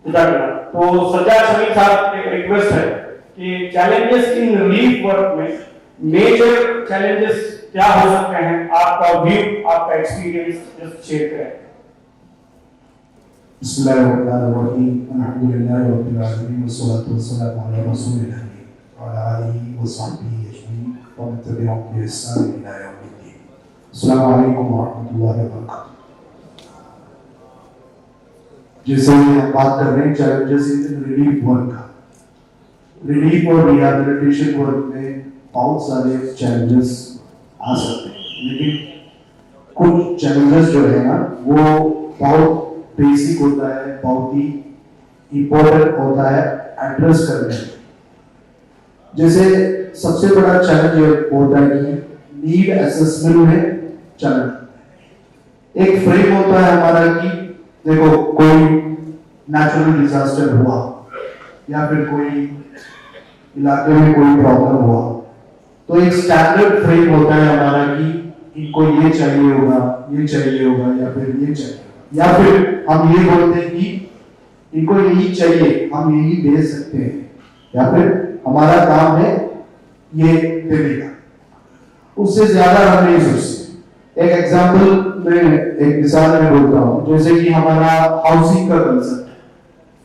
तो सज्जाद शमीम साहब एक रिक्वेस्ट है कि चैलेंजेस इन रिलीफ वर्क में मेजर चैलेंजेस क्या हो सकते हैं, आपका व्यू, आपका एक्सपीरियंस जस्ट शेयर करें। बिस्मिल्लाहिर्रहमानिर्रहीम, अल्हम्दुलिल्लाहि रब्बिल आलमीन, वस्सलातु वस्सलामु अला रसूलिल्लाह व अला आलिहि व सहबिहि अजमईन व मन तबिअहुम बि इहसान इला यौमिद्दीन। अस्सलामु अलैकुम व रहमतुल्लाहि व बरकातहू। जैसे हम बात कर रहे हैं चैलेंजेस इन रिलीफ वर्क का, रिलीफ और रिहैबिलिटेशन वर्क में बहुत सारे चैलेंजेस आ सकते हैं, लेकिन कुछ चैलेंजेस जो है ना वो बहुत बेसिक होता है, बहुत ही इम्पोर्टेंट होता है एड्रेस करने में। जैसे सबसे बड़ा चैलेंज ये होता है कि नीड असेसमेंट में चैलेंज। एक फ्रेम होता है हमारा कि देखो कोई नेचुरल डिजास्टर हुआ या फिर कोई इलाके में कोई प्रॉब्लम हुआ, तो एक स्टैंडर्ड फ्रेम होता है हमारा कि इनको ये चाहिए होगा, ये चाहिए होगा या फिर ये चाहिए, या फिर हम ये बोलते हैं कि इनको यही चाहिए, हम यही दे सकते हैं, या फिर हमारा काम है ये देने का, उससे ज्यादा हम नहीं सोचते। एक एग्जांपल में, एक मिसाल में बोलता हूँ, जैसे कि हमारा हाउसिंग का कंसेप्ट है,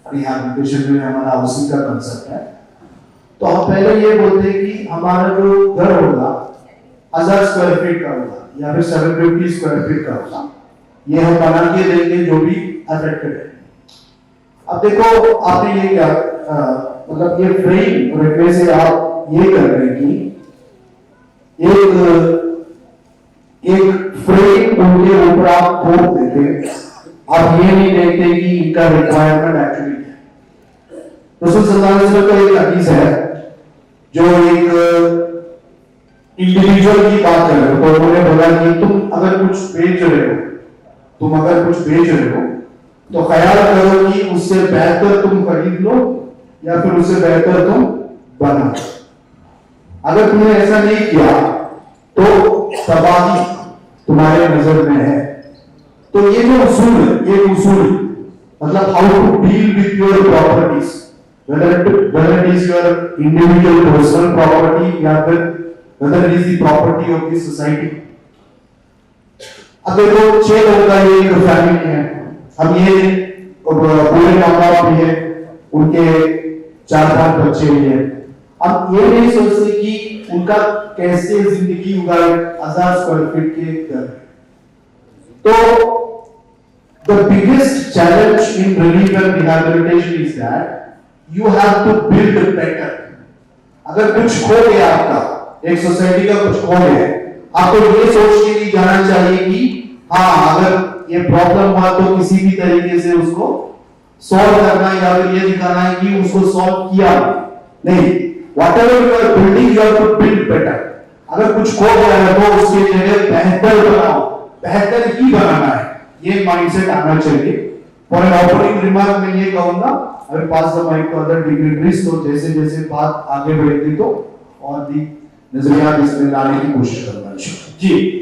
रिहैबिलिटेशन में हमारा हाउसिंग का कंसेप्ट है, तो हम पहले ये बोलते हैं कि हमारा जो घर होगा 1000 स्क्वायर फीट का होगा या फिर 750 स्क्वायर फीट का होगा, ये हम बना के देंगे जो भी अफेक्टेड है। अब देखो आपने ये क्या मतलब ये फ्रेम रखने से आप ये कर रहे हैं कि एक फ्रेम उनके ऊपर आप थोप देते, आप ये नहीं देखते कि इनका रिक्वायरमेंट एक्चुअली क्या है। रसूल सल्लल्लाहु अलैहि वसल्लम का एक हदीस है जो एक इंडिविजुअल की बात कर रहे हो, तो उन्होंने बोला कि तुम अगर कुछ बेच रहे हो तो ख्याल करो कि उससे बेहतर तुम खरीद लो या फिर उससे बेहतर तुम बना। अगर तुमने ऐसा नहीं किया तो तबाही तुम्हारे नजर में है। तो ये जो उसूल है, ये उसूल मतलब how to deal with your properties, whether it is your individual personal property या फिर whether it is the property of the society। अब देखो 6 लोगों का ये एक फैमिली है, अब ये पूरे माँ बाप भी है, उनके 4-5 बच्चे भी हैं। अब ये नहीं सोचते कि उनका कैसे जिंदगी होगा 1000 स्क्वायर फीट के घर। तो the biggest challenge in relief and rehabilitation is that you have to build better। अगर कुछ खो गया आपका, एक सोसाइटी का कुछ खो गया, आपको ये सोच के नहीं जाना चाहिए कि हाँ अगर ये प्रॉब्लम हुआ तो किसी भी तरीके से उसको सॉल्व करना या फिर ये दिखाना है कि उसको सॉल्व किया नहीं। whatever you are building you have to build better। अगर कुछ खो गया है तो उसके जगह बेहतर बनाओ, बेहतर ही बनाना है, ये माइंडसेट आना चाहिए। फॉर एन ओपनिंग रिमार्क मैं ये कहूंगा, अगर pass the mic to other dignitaries, तो जैसे जैसे बात आगे बढ़ेगी तो और भी नजरिया इसमें लाने की कोशिश करना चाहिए। जी।